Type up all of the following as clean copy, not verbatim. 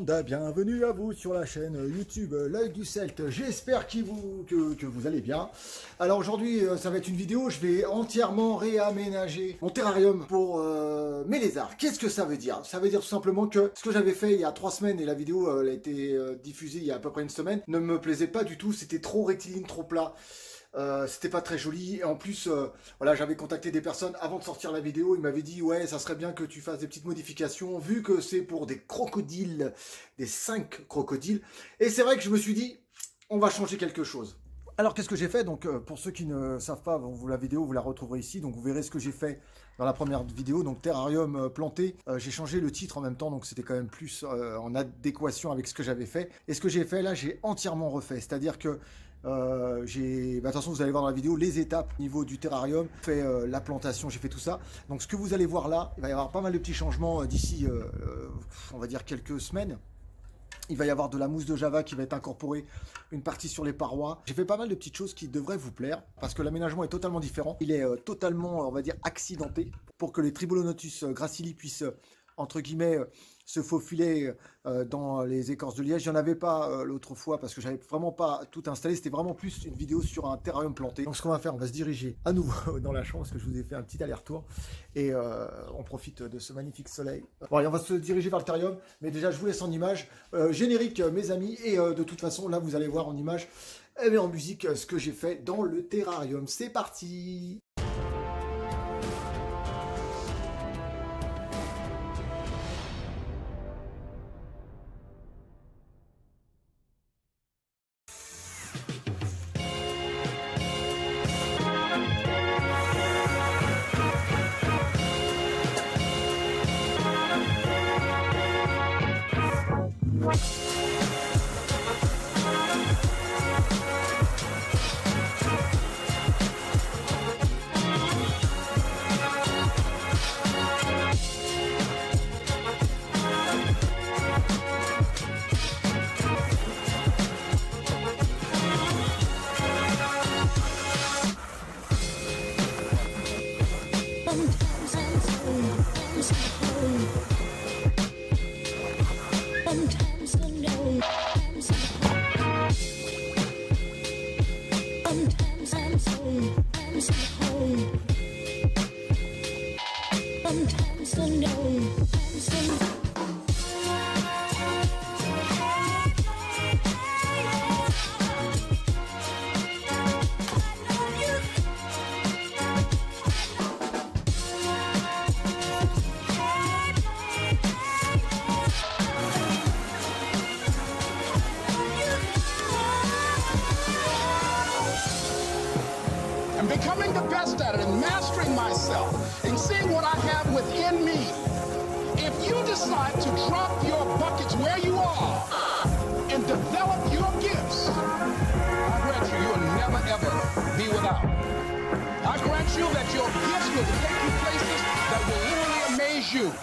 monde, bienvenue à vous sur la chaîne YouTube L'Œil du Celte. J'espère que vous allez bien. Alors aujourd'hui, ça va être une vidéo, je vais entièrement réaménager mon terrarium pour mes lézards. Qu'est-ce que ça veut dire? Ça veut dire tout simplement que ce que j'avais fait il y a 3 semaines, et la vidéo elle a été diffusée il y a à peu près une semaine, ne me plaisait pas du tout, c'était trop rectiligne, trop plat. C'était pas très joli et en plus voilà, j'avais contacté des personnes avant de sortir la vidéo, ils m'avaient dit ouais, ça serait bien que tu fasses des petites modifications vu que c'est pour des crocodiles, des 5 crocodiles, et c'est vrai que je me suis dit on va changer quelque chose. Alors qu'est-ce que j'ai fait? Donc pour ceux qui ne savent pas, la vidéo vous la retrouverez ici, donc vous verrez ce que j'ai fait dans la première vidéo, donc terrarium planté. J'ai changé le titre en même temps, donc c'était quand même plus en adéquation avec ce que j'avais fait. Et ce que j'ai fait là, j'ai entièrement refait, c'est-à-dire que de toute façon vous allez voir dans la vidéo les étapes au niveau du terrarium, j'ai fait la plantation, j'ai fait tout ça. Donc ce que vous allez voir là, il va y avoir pas mal de petits changements d'ici on va dire quelques semaines. Il va y avoir de la mousse de Java qui va être incorporée, une partie sur les parois. J'ai fait pas mal de petites choses qui devraient vous plaire, parce que l'aménagement est totalement différent. Il est totalement, on va dire, accidenté, pour que les Tribononotus gracili puissent, entre guillemets, se faufiler dans les écorces de liège. Il n'y en avait pas l'autre fois, parce que j'avais vraiment pas tout installé. C'était vraiment plus une vidéo sur un terrarium planté. Donc ce qu'on va faire, on va se diriger à nouveau dans la chambre, parce que je vous ai fait un petit aller-retour. Et on profite de ce magnifique soleil. Bon, allez, on va se diriger vers le terrarium, mais déjà je vous laisse en image. Générique, mes amis, et de toute façon, là, vous allez voir en image, et en musique, ce que j'ai fait dans le terrarium. C'est parti! And becoming the best at it and mastering myself and seeing what I have within me. If you decide to drop your buckets where you are and develop your gifts, I grant you, you'll never ever be without. I grant you that your gifts will take you places that will literally amaze you.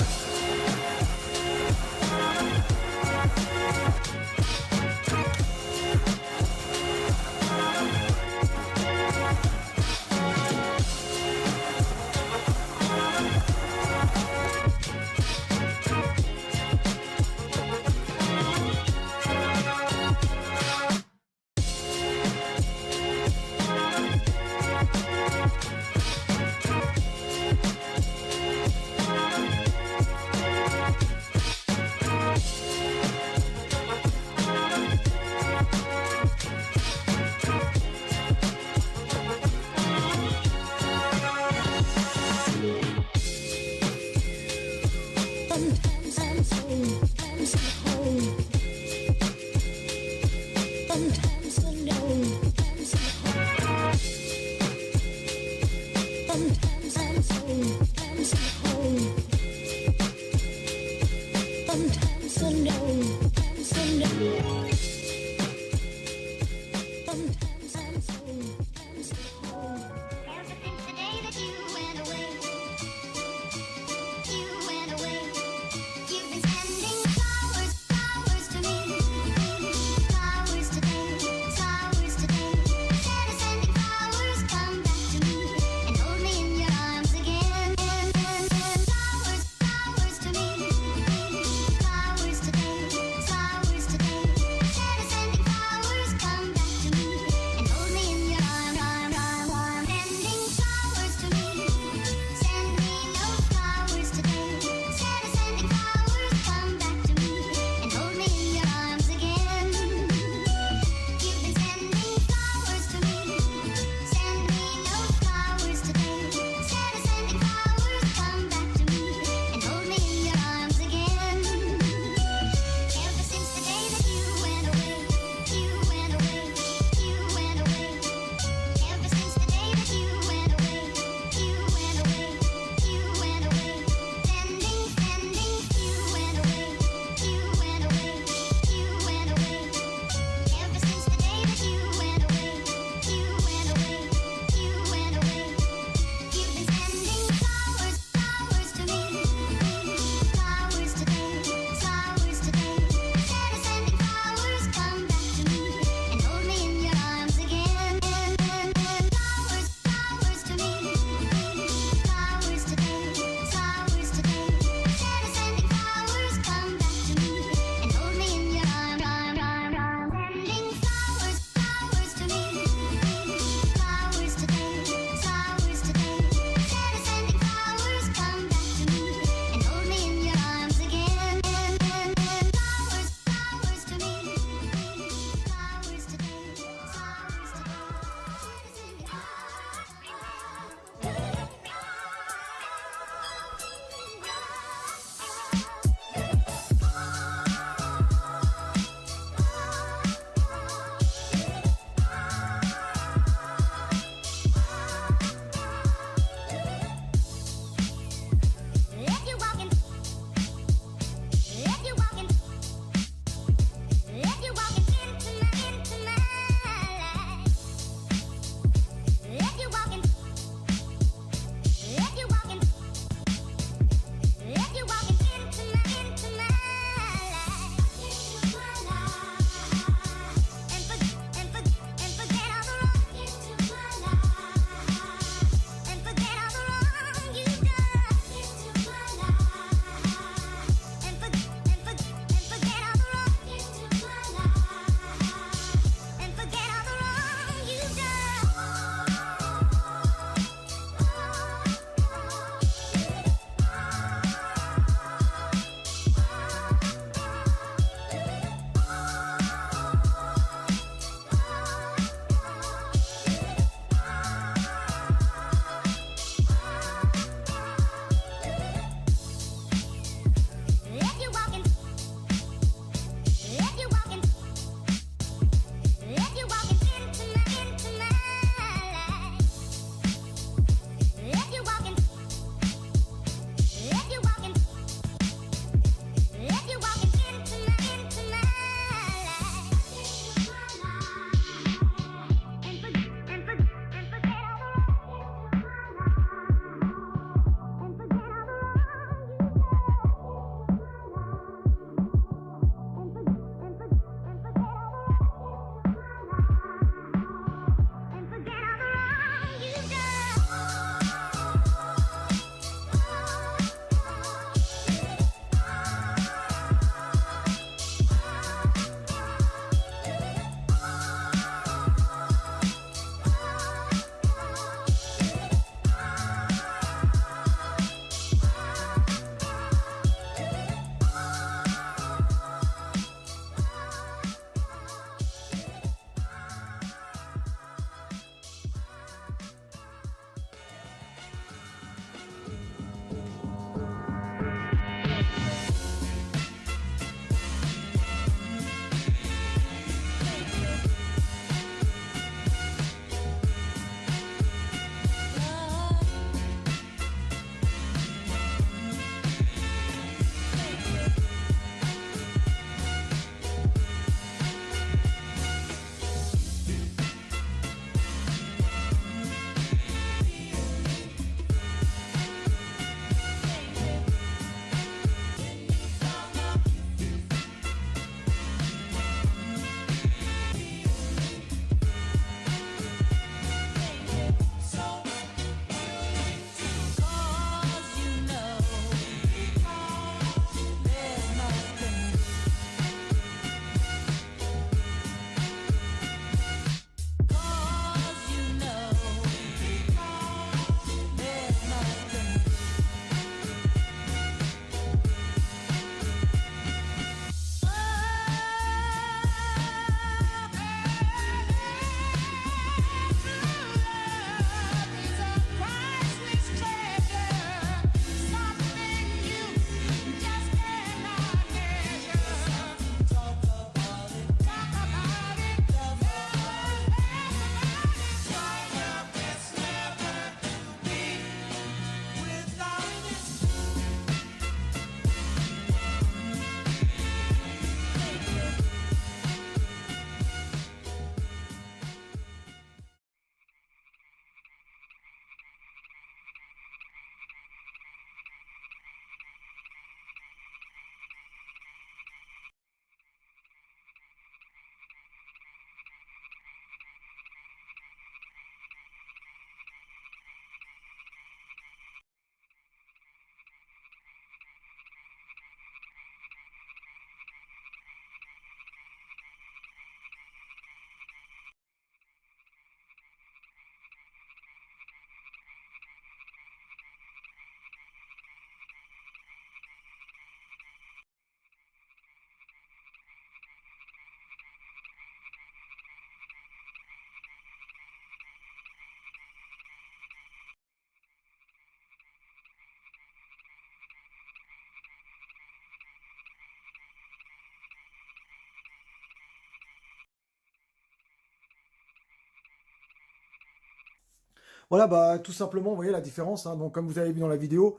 Voilà, bah tout simplement, vous voyez la différence, hein. Donc comme vous avez vu dans la vidéo,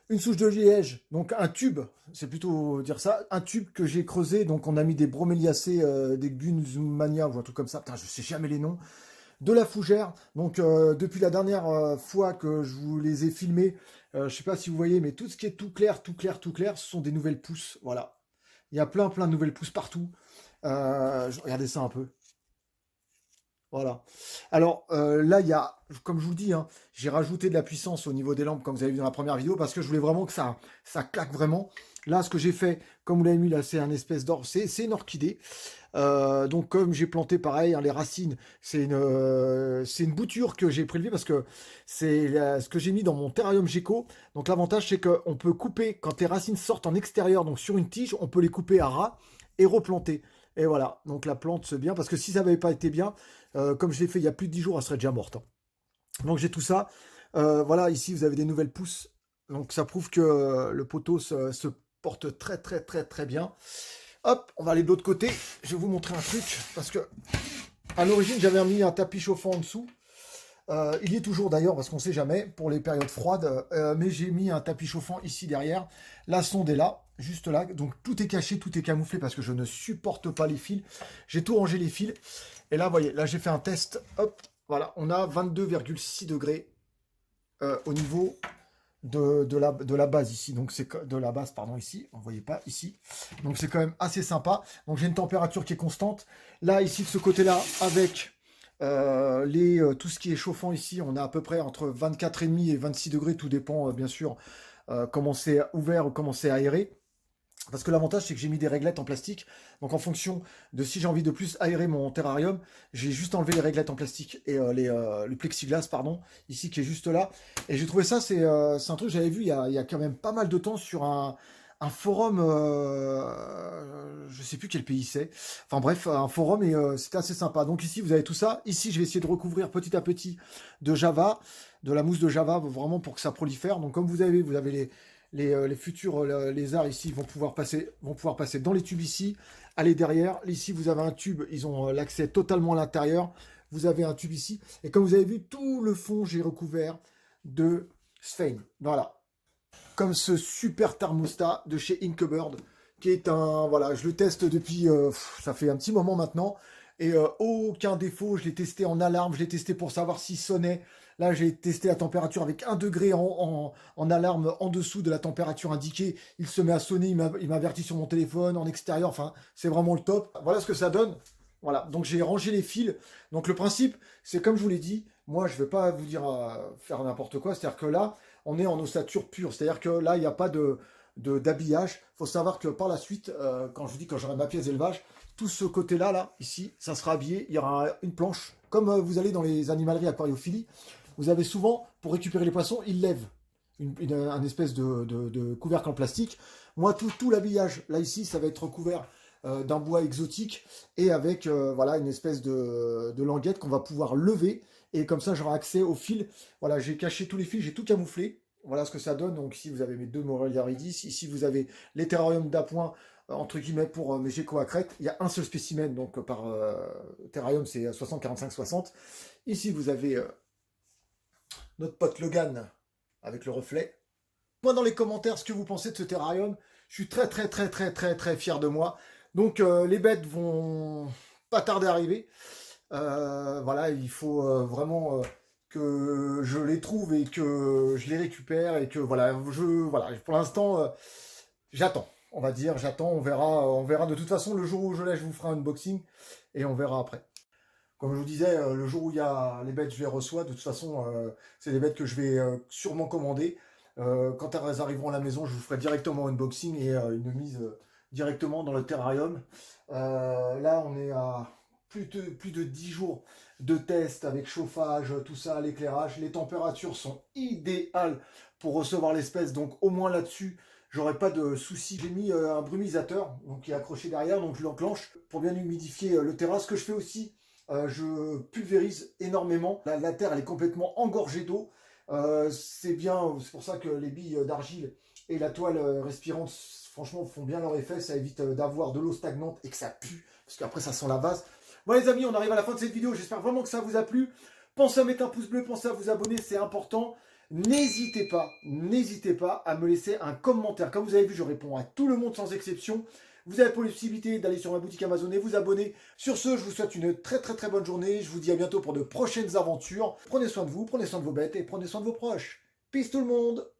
une souche de liège, donc un tube, c'est plutôt dire ça, un tube que j'ai creusé, donc on a mis des broméliacées, des Gunzumania ou un truc comme ça, putain je sais jamais les noms, de la fougère, donc depuis la dernière fois que je vous les ai filmés, je sais pas si vous voyez, mais tout ce qui est tout clair, ce sont des nouvelles pousses, voilà. Il y a plein de nouvelles pousses partout, regardez ça un peu. Voilà. Alors là, il y a, comme je vous le dis, hein, j'ai rajouté de la puissance au niveau des lampes, comme vous avez vu dans la première vidéo, parce que je voulais vraiment que ça claque vraiment. Là, ce que j'ai fait, comme vous l'avez vu, là, c'est un espèce d'or, c'est une orchidée. Donc, comme j'ai planté pareil, hein, les racines, c'est une bouture que j'ai prélevée parce que c'est ce que j'ai mis dans mon terrarium Gecko. Donc, l'avantage, c'est qu'on peut couper, quand les racines sortent en extérieur, donc sur une tige, on peut les couper à ras et replanter. Et voilà, donc la plante se bien, parce que si ça n'avait pas été bien, comme je l'ai fait il y a plus de 10 jours, elle serait déjà morte, hein. Donc j'ai tout ça. Voilà, ici vous avez des nouvelles pousses. Donc ça prouve que le poteau se porte très bien. Hop, on va aller de l'autre côté. Je vais vous montrer un truc, parce que à l'origine j'avais mis un tapis chauffant en dessous. Il y est toujours d'ailleurs, parce qu'on ne sait jamais, pour les périodes froides. Mais j'ai mis un tapis chauffant ici derrière. La sonde est là, juste là. Donc tout est caché, tout est camouflé, parce que je ne supporte pas les fils. J'ai tout rangé les fils. Et là, vous voyez, là j'ai fait un test. Hop, voilà, on a 22,6 degrés au niveau de la base ici. Donc c'est de la base, pardon, ici. On ne voyait pas ici. Donc c'est quand même assez sympa. Donc j'ai une température qui est constante. Là, ici, de ce côté-là, avec... tout ce qui est chauffant ici, on a à peu près entre 24,5 et 26 degrés, tout dépend bien sûr comment c'est ouvert ou comment c'est aéré. Parce que l'avantage c'est que j'ai mis des réglettes en plastique, donc en fonction de si j'ai envie de plus aérer mon terrarium, j'ai juste enlevé les réglettes en plastique et le plexiglas, pardon, ici qui est juste là. Et j'ai trouvé ça, c'est un truc que j'avais vu il y a quand même pas mal de temps sur un forum, je sais plus quel pays c'est, enfin bref, un forum, et c'était assez sympa. Donc ici vous avez tout ça, ici je vais essayer de recouvrir petit à petit de Java, de la mousse de Java, vraiment pour que ça prolifère. Donc comme vous avez les futurs lézards ici vont pouvoir passer dans les tubes ici, aller derrière. Ici vous avez un tube, ils ont l'accès totalement à l'intérieur, vous avez un tube ici, et comme vous avez vu, tout le fond j'ai recouvert de Sphane, voilà. Comme ce super thermostat de chez Inkbird, qui est un... Voilà, je le teste depuis... ça fait un petit moment maintenant. Et aucun défaut, je l'ai testé en alarme, je l'ai testé pour savoir s'il sonnait. Là, j'ai testé la température avec 1 degré en alarme en dessous de la température indiquée. Il se met à sonner, il m'avertit sur mon téléphone, en extérieur, enfin, c'est vraiment le top. Voilà ce que ça donne. Voilà, donc j'ai rangé les fils. Donc le principe, c'est comme je vous l'ai dit, moi je ne vais pas vous dire faire n'importe quoi, c'est-à-dire que là, on est en ossature pure, c'est-à-dire que là, il n'y a pas d'habillage. Il faut savoir que par la suite, quand j'aurai ma pièce d'élevage, tout ce côté-là, là, ici, ça sera habillé, il y aura une planche. Comme vous allez dans les animaleries aquariophilie, vous avez souvent, pour récupérer les poissons, ils lèvent un espèce de couvercle en plastique. Moi, tout l'habillage, là, ici, ça va être recouvert d'un bois exotique et avec voilà, une espèce de languette qu'on va pouvoir lever, et comme ça j'aurai accès aux fils. Voilà, j'ai caché tous les fils, j'ai tout camouflé. Voilà ce que ça donne. Donc ici vous avez mes 2 Moreliaridis, ici vous avez les terrariums d'appoint entre guillemets pour mes geckos à crête. Il y a un seul spécimen, donc par terrarium c'est 60, 45, 60. Ici vous avez notre pote Logan avec le reflet. Moi dans les commentaires ce que vous pensez de ce terrarium. Je suis très fier de moi. Donc les bêtes vont pas tarder à arriver. Voilà, il faut vraiment que je les trouve et que je les récupère, et que voilà, pour l'instant j'attends. On va dire, j'attends, on verra de toute façon le jour où je l'ai, je vous ferai un unboxing et on verra après. Comme je vous disais, le jour où il y a les bêtes, je les reçois. De toute façon, c'est des bêtes que je vais sûrement commander. Quand elles arriveront à la maison, je vous ferai directement un unboxing et une mise directement dans le terrarium. Là, on est à plus de 10 jours de test avec chauffage, tout ça, l'éclairage. Les températures sont idéales pour recevoir l'espèce. Donc, au moins là-dessus, j'aurai pas de soucis. J'ai mis un brumisateur donc, qui est accroché derrière. Donc, je l'enclenche pour bien humidifier le terrain. Ce que je fais aussi, je pulvérise énormément. La terre, elle est complètement engorgée d'eau. C'est bien, c'est pour ça que les billes d'argile et la toile respirante, franchement, font bien leur effet. Ça évite d'avoir de l'eau stagnante et que ça pue, parce qu'après ça sent la vase. Bon les amis, on arrive à la fin de cette vidéo. J'espère vraiment que ça vous a plu. Pensez à mettre un pouce bleu, pensez à vous abonner, c'est important. N'hésitez pas à me laisser un commentaire. Comme vous avez vu, je réponds à tout le monde sans exception. Vous avez la possibilité d'aller sur ma boutique Amazon et vous abonner. Sur ce, je vous souhaite une très bonne journée. Je vous dis à bientôt pour de prochaines aventures. Prenez soin de vous, prenez soin de vos bêtes et prenez soin de vos proches. Peace tout le monde!